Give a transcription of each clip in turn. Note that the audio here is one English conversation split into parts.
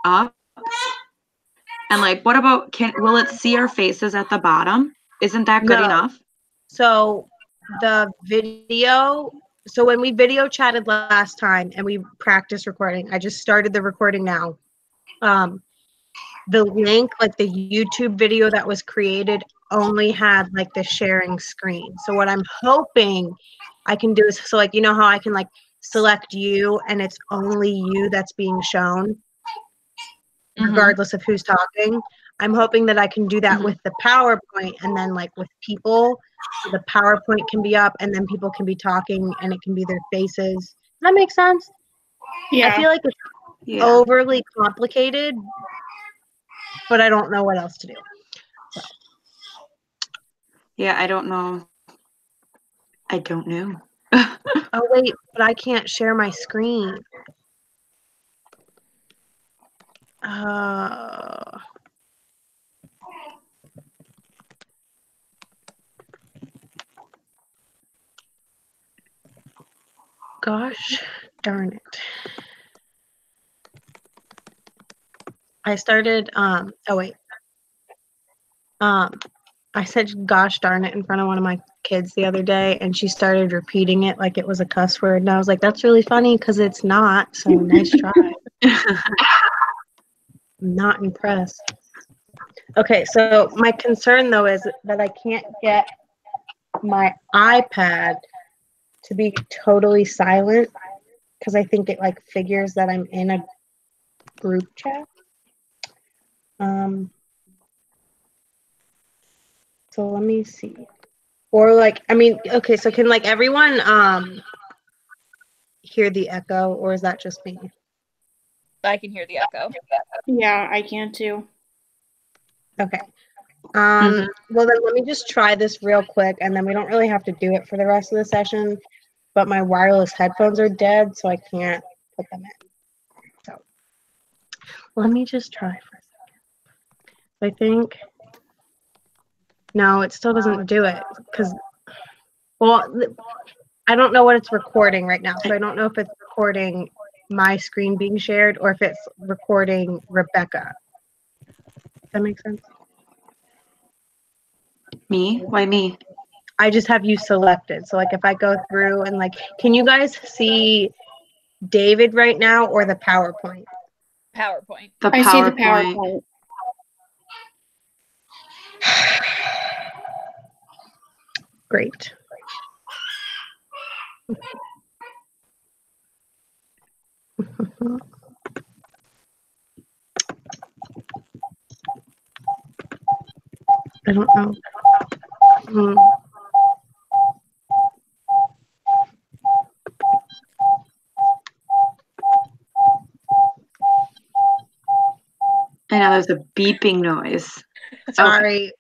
up? And like, what about, will it see our faces at the bottom? Isn't that good enough? So the video, so when we video chatted last time and we practiced recording, I just started the recording now. The link, like the YouTube video that was created, only had like the sharing screen. So what I'm hoping I can do is, so like, you know how I can like select you and it's only you that's being shown, regardless of who's talking. I'm hoping that I can do that with the PowerPoint, and then like with people, the PowerPoint can be up and then people can be talking and it can be their faces. Does that make sense? Yeah. I feel like it's overly complicated, but I don't know what else to do. So. Yeah, I don't know. I don't know. Oh, wait, but I can't share my screen. Gosh darn it. I started, oh wait. I said gosh darn it in front of one of my kids the other day, and she started repeating it like it was a cuss word. And I was like, that's really funny because it's not. So nice try. I'm not impressed. Okay, so my concern though is that I can't get my iPad to be totally silent because I think it like figures that I'm in a group chat. So let me see. Or like, I mean, okay, so can like everyone hear the echo, or is that just me? I can hear the echo. Yeah, I can too. Okay. Well then let me just try this real quick, and then we don't really have to do it for the rest of the session, but my wireless headphones are dead, so I can't put them in. So let me just try for a second. I think, no, it still doesn't do it, because, well, I don't know what it's recording right now, so I don't know if it's recording my screen being shared or if it's recording Rebecca. Does that make sense? Me? Why me? I just have you selected. So like if I go through and like, can you guys see David right now or the PowerPoint? PowerPoint. I see the PowerPoint. Great. I don't know. I know there's a beeping noise. Sorry.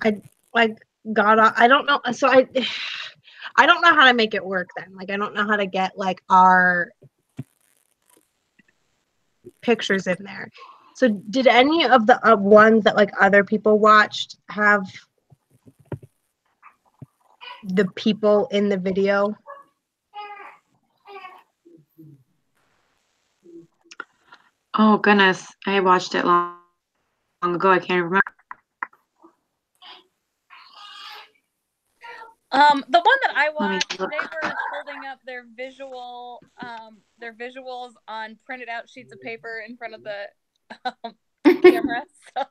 Okay. I got off. I don't know. So I don't know how to make it work then. Like I don't know how to get like our pictures in there. So did any of the ones that like other people watched have the people in the video? Oh goodness, I watched it long ago. I can't remember. The one that I watched, they were holding up their visuals on printed out sheets of paper in front of the camera. So.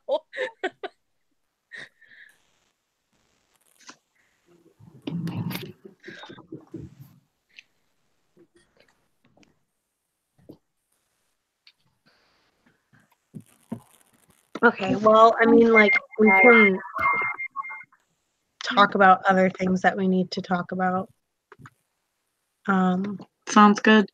Okay, well, I mean, like, we can talk about other things that we need to talk about. Sounds good.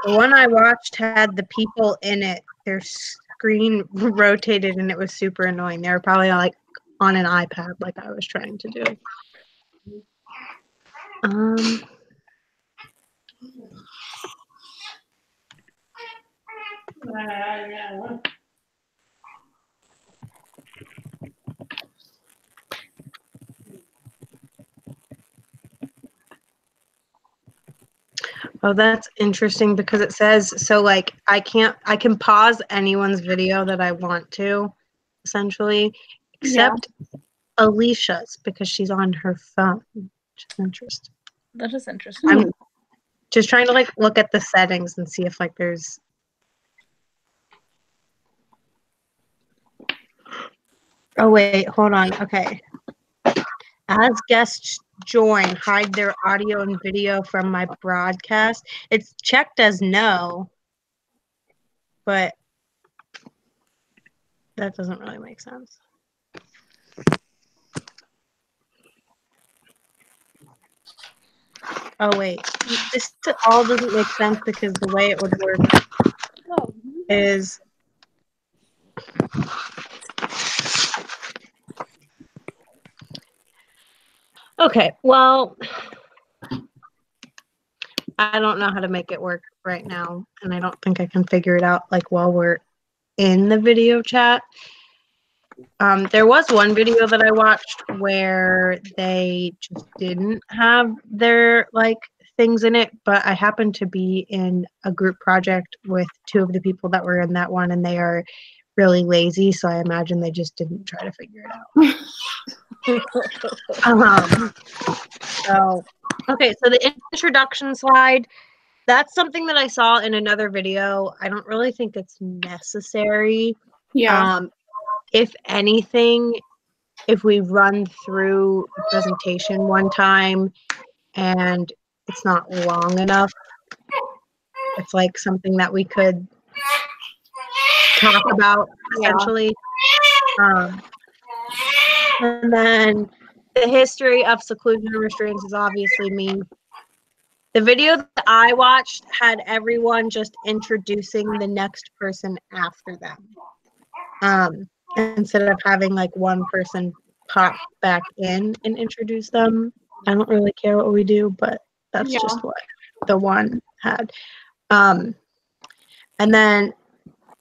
The one I watched had the people in it. Their screen rotated and it was super annoying. They were probably like on an iPad like I was trying to do. Oh, that's interesting because it says, so like I can pause anyone's video that I want to, essentially, except Alicia's because she's on her phone, which is interesting. That is interesting. I'm just trying to like look at the settings and see if like there's. Oh wait, hold on. Okay. As guests join, hide their audio and video from my broadcast. It's checked as no, but that doesn't really make sense. Oh wait, this all doesn't make sense because the way it would work is okay. Well, I don't know how to make it work right now, and I don't think I can figure it out like while we're in the video chat. There was one video that I watched where they just didn't have their like things in it, but I happened to be in a group project with two of the people that were in that one, and they are really lazy, so I imagine they just didn't try to figure it out. So okay, so the introduction slide, that's something that I saw in another video. I don't really think it's necessary. Yeah. If anything, if we run through the presentation one time and it's not long enough, it's like something that we could talk about essentially. And then the history of seclusion and restraints is obviously me. The video that I watched had everyone just introducing the next person after them. Instead of having like one person pop back in and introduce them. I don't really care what we do, but that's just what the one had. And then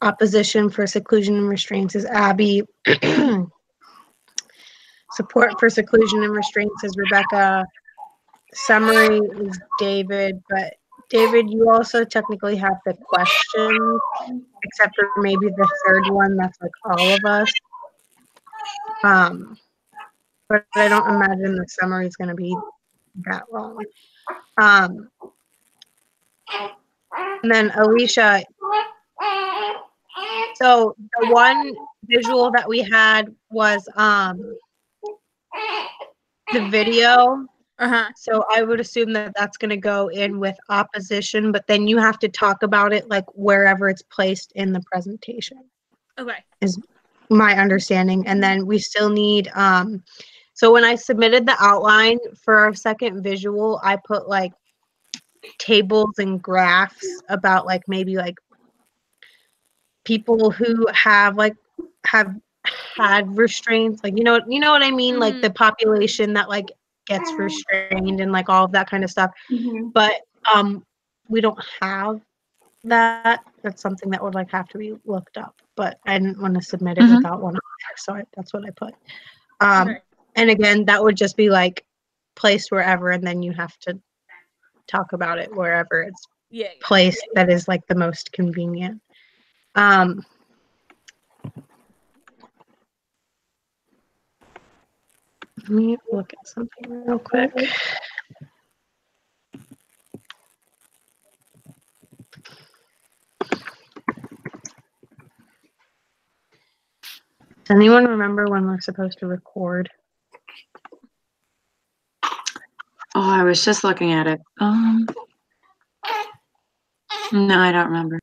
opposition for seclusion and restraints is Abby. Support for seclusion and restraints is Rebecca. Summary is David, but David, you also technically have the questions, except for maybe the third one, that's like all of us. But I don't imagine the summary is going to be that long. And then Alicia, so the one visual that we had was the video. So I would assume that that's going to go in with opposition, but then you have to talk about it like wherever it's placed in the presentation. Okay. Is my understanding. And then we still need, so when I submitted the outline for our second visual, I put like tables and graphs about like maybe like people who have had restraints, like you know what I mean, like the population that like gets restrained and like all of that kind of stuff. But we don't have that. That's something that would like have to be looked up, but I didn't want to submit it without one on there, so that's what I put. And again, that would just be like placed wherever, and then you have to talk about it wherever it's placed that is like the most convenient. Let me look at something real quick. Does anyone remember when we're supposed to record? Oh, I was just looking at it. No, I don't remember.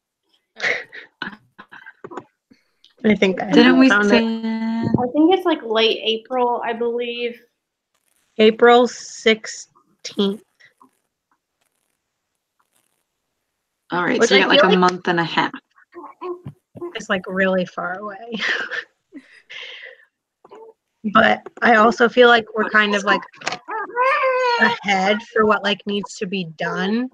I think I Didn't we found say? I think it's like late April, I believe. April 16th. All right, Which so you I got like feel a month and a half. It's like really far away. But I also feel like we're kind of like ahead for what like needs to be done.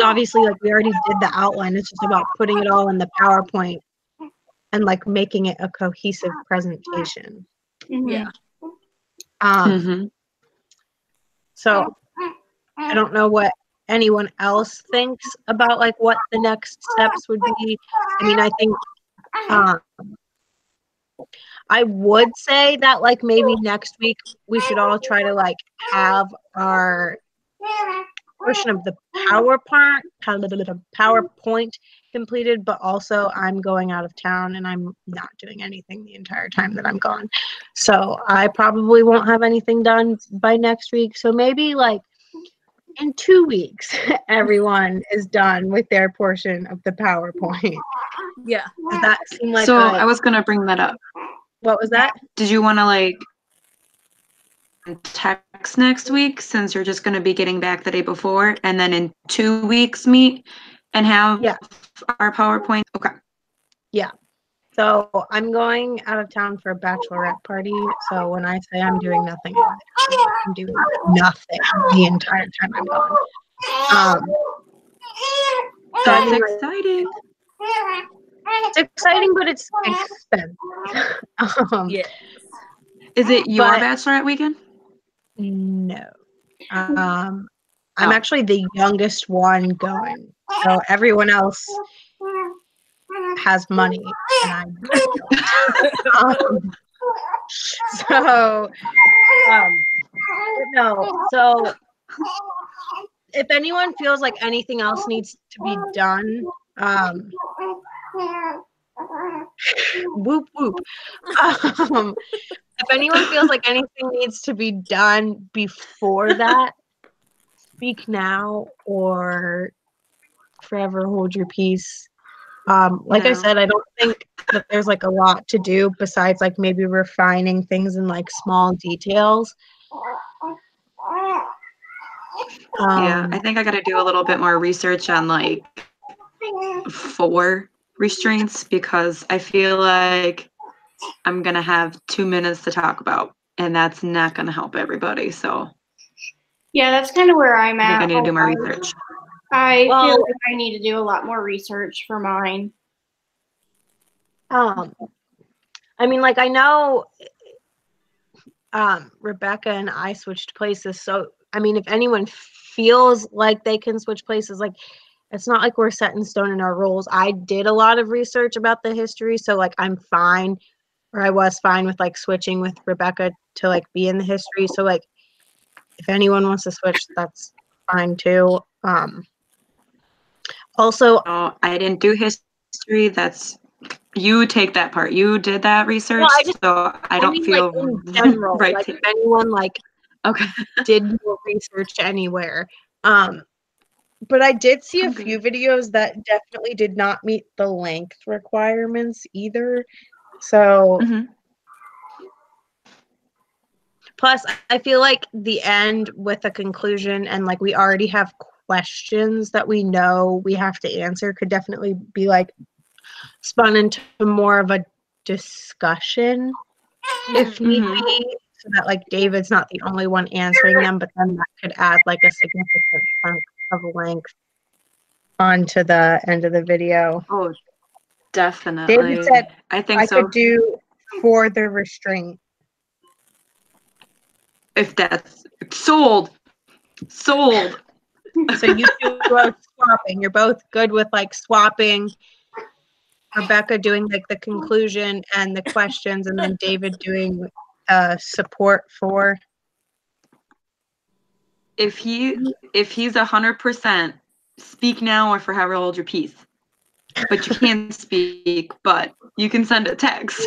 Obviously, like we already did the outline. It's just about putting it all in the PowerPoint and like making it a cohesive presentation. Yeah. So I don't know what anyone else thinks about like what the next steps would be. I mean, I think I would say that like maybe next week we should all try to like have our portion of the PowerPoint completed, but also I'm going out of town and I'm not doing anything the entire time that I'm gone. So I probably won't have anything done by next week. So maybe like in 2 weeks, everyone is done with their portion of the PowerPoint. Yeah. Does that seem like So I was gonna bring that up. what was that? Did you want to like text next week since you're just gonna be getting back the day before, and then in 2 weeks meet and have our PowerPoint? Okay. Yeah. So I'm going out of town for a bachelorette party. So when I say I'm doing nothing, I'm doing nothing the entire time I'm gone. That's exciting. It's exciting, but it's expensive. Yes. Is it your but- bachelorette weekend? No. I'm actually the youngest one going. So everyone else has money and I don't. No. So if anyone feels like anything else needs to be done, whoop whoop. If anyone feels like anything needs to be done before that, speak now or forever hold your peace. Like I said, I don't think that there's like a lot to do besides like maybe refining things in like small details. Yeah, I think I got to do a little bit more research on like 4 restraints because I feel like I'm gonna have 2 minutes to talk about, and that's not gonna help everybody. So Yeah, that's kind of where I'm I think at. I need to do my research. I feel like I need to do a lot more research for mine. I mean, like I know Rebecca and I switched places. So, I mean, if anyone feels like they can switch places, like it's not like we're set in stone in our roles. I did a lot of research about the history. So, like, I'm fine, or I was fine with like switching with Rebecca to like be in the history. So, like, if anyone wants to switch, that's fine too. Also, Oh, I didn't do history. That's you take that part. You did that research, no, I don't mean, feel like, in general, right. like if anyone like Okay. did more research anywhere. But I did see a few videos that definitely did not meet the length requirements either. So plus I feel like the end with a conclusion and like we already have questions that we know we have to answer could definitely be like spun into more of a discussion if need be, so that like David's not the only one answering them, but then that could add like a significant chunk of length onto the end of the video. Oh, definitely. David said I think I so. could do for the restraint. If that's sold. So you two are swapping. You're both good with like swapping. Rebecca doing like the conclusion and the questions, and then David doing support for. If he's 100%, speak now or forever hold your peace. But you can't speak, but you can send a text.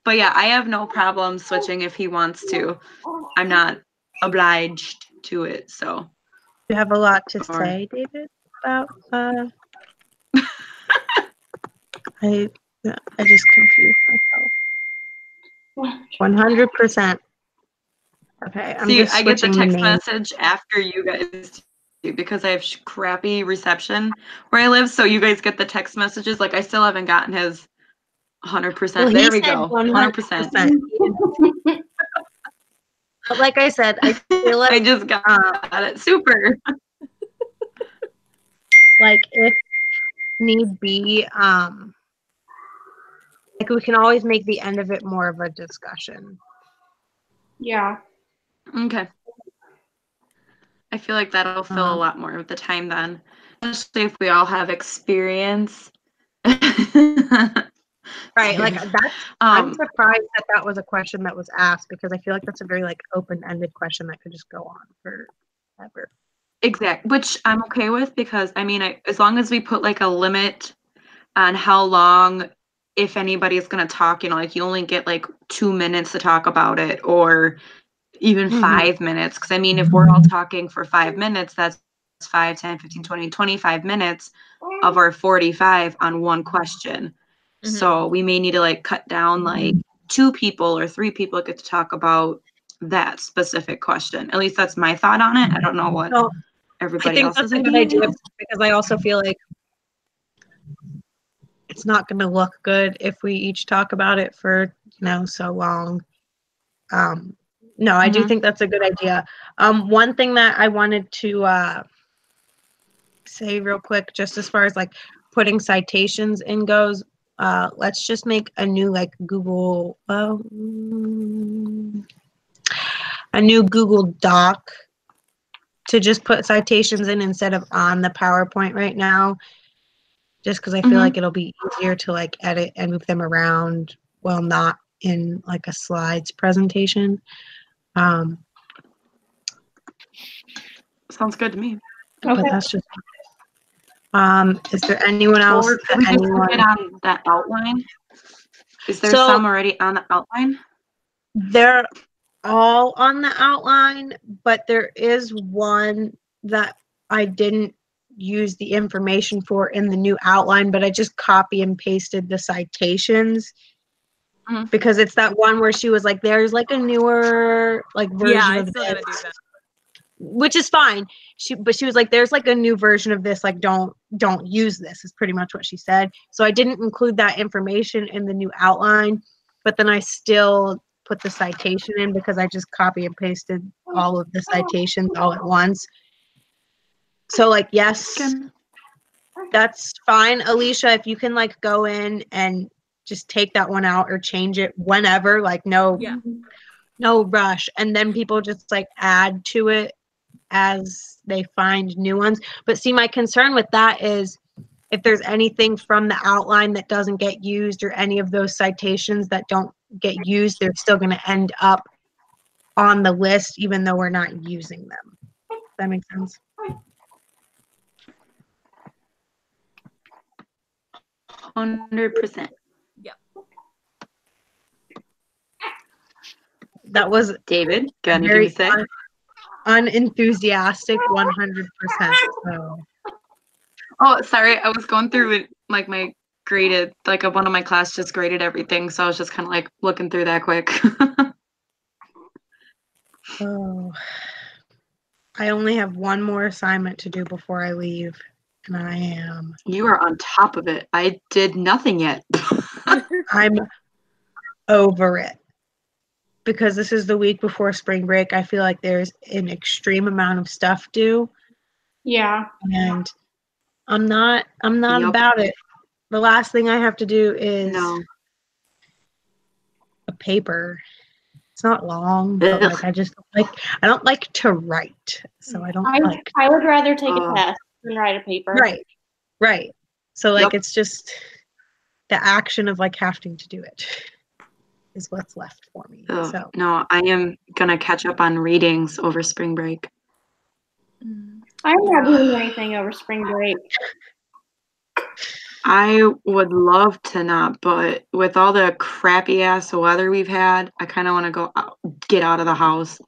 But yeah, I have no problem switching if he wants to. I'm not obliged to it, so. You have a lot to say, David, about I just confused myself. 100%. Okay, I'm just I get the switching text name. message after you guys do because I have crappy reception where I live. So you guys get the text messages. Like I still haven't gotten his 100%. Well, there we go. 100%. But like I said, I feel like I just got it. Super. Like if need be, like we can always make the end of it more of a discussion. Yeah. Okay. I feel like that'll fill a lot more of the time then, especially if we all have experience. Right, like that's. I'm surprised that was a question that was asked because I feel like that's a very like open-ended question that could just go on forever. Exactly, which I'm okay with because I mean, as long as we put like a limit on how long, if anybody's gonna talk, like you only get like 2 minutes to talk about it, or even 5 minutes. Because I mean, if we're all talking for 5 minutes, that's 5, 10, 15, 20, 25 minutes of our 45 on one question. So we may need to like cut down like 2 people or 3 people get to talk about that specific question. At least that's my thought on it. I don't know what everybody else is. I think that's a good idea because I also feel like it's not going to look good if we each talk about it for so long. No, I do think that's a good idea. One thing that I wanted to say real quick, just as far as like putting citations in goes, let's just make a new like Google, a new Google Doc to just put citations in instead of on the PowerPoint right now. Just because I feel like it'll be easier to like edit and move them around while not in like a slides presentation. Sounds good to me. But that's just. Is there anyone else? Or could we just put it on that outline? Is there some already on the outline? They're all on the outline, but there is one that I didn't use the information for in the new outline, but I just copy and pasted the citations because it's that one where she was like, there's like a newer like version of this, which is fine. She was like, there's like a new version of this, like don't use this is pretty much what she said. So I didn't include that information in the new outline, but then I still put the citation in because I just copy and pasted all of the citations all at once. So like, yes, that's fine. Alicia, if you can like go in and just take that one out or change it whenever, like no rush. And then people just like add to it as they find new ones. But see, my concern with that is if there's anything from the outline that doesn't get used or any of those citations that don't get used, they're still going to end up on the list even though we're not using them. Does that make sense? 100%. Yeah. That was David, got anything to say? Unenthusiastic 100%. So. Oh, sorry. I was going through it, like my graded, like one of my class just graded everything. So I was just kind of like looking through that quick. Oh, I only have one more assignment to do before I leave. And I am. You are on top of it. I did nothing yet. I'm over it. Because this is the week before spring break, I feel like there's an extreme amount of stuff due. Yeah. And I'm not about it. The last thing I have to do is a paper. It's not long, but like I don't like to write. So I don't I would rather take a test than write a paper. Right. So like it's just the action of like having to do it is what's left for me. So no, I am gonna catch up on readings over spring break. I'm not doing anything over spring break. I would love to not, but with all the crappy ass weather we've had, I kind of want to go get out of the house.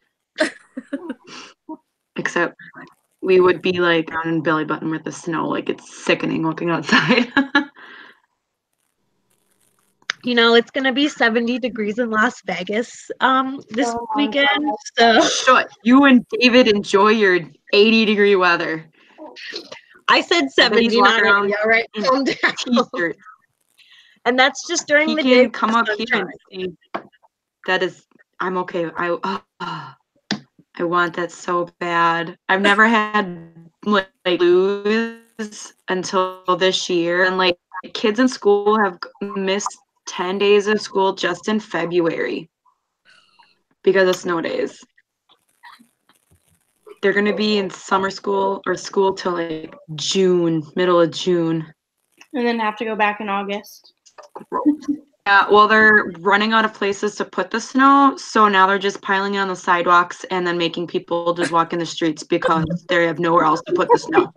Except we would be like down in belly button with the snow. Like it's sickening looking outside. It's going to be 70 degrees in Las Vegas this weekend. So shut. You and David enjoy your 80-degree weather. I said 70, not 80, all right? Calm down. T-shirt. And that's just during the day. He can come up here and see. That is, I'm okay. I want that so bad. I've never had like lose until this year, and like kids in school have missed 10 days of school just in February because of snow days. they're going to be in summer school or school till like June, middle of June. And then have to go back in August. Yeah, well, they're running out of places to put the snow, so now they're just piling it on the sidewalks and then making people just walk in the streets because they have nowhere else to put the snow.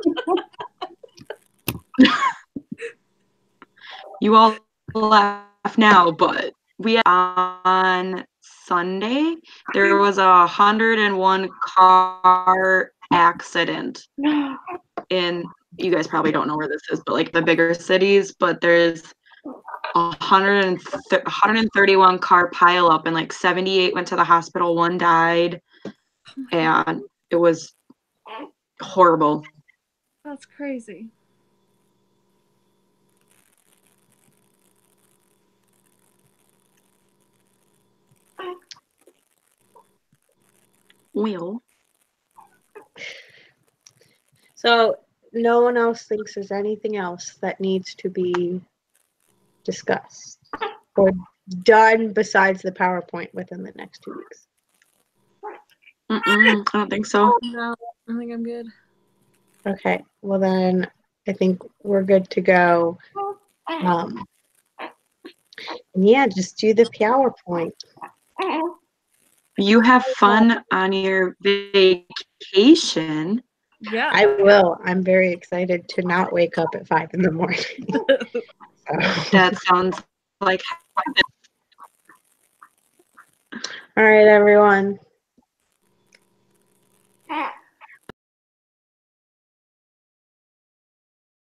You all laugh now, but we on Sunday there was a 101 car accident in, you guys probably don't know where this is, but like the bigger cities, but there's 131 car pile up, and like 78 went to the hospital, 1 died, and it was horrible. That's crazy. Well, So no one else thinks there's anything else that needs to be discussed or done besides the PowerPoint within the next 2 weeks. I don't think so. No, I think I'm good. Okay, well then I think we're good to go. And yeah, just do the PowerPoint. You have fun on your vacation. Yeah. I will. I'm very excited to not wake up at 5 in the morning. That sounds like All right, everyone.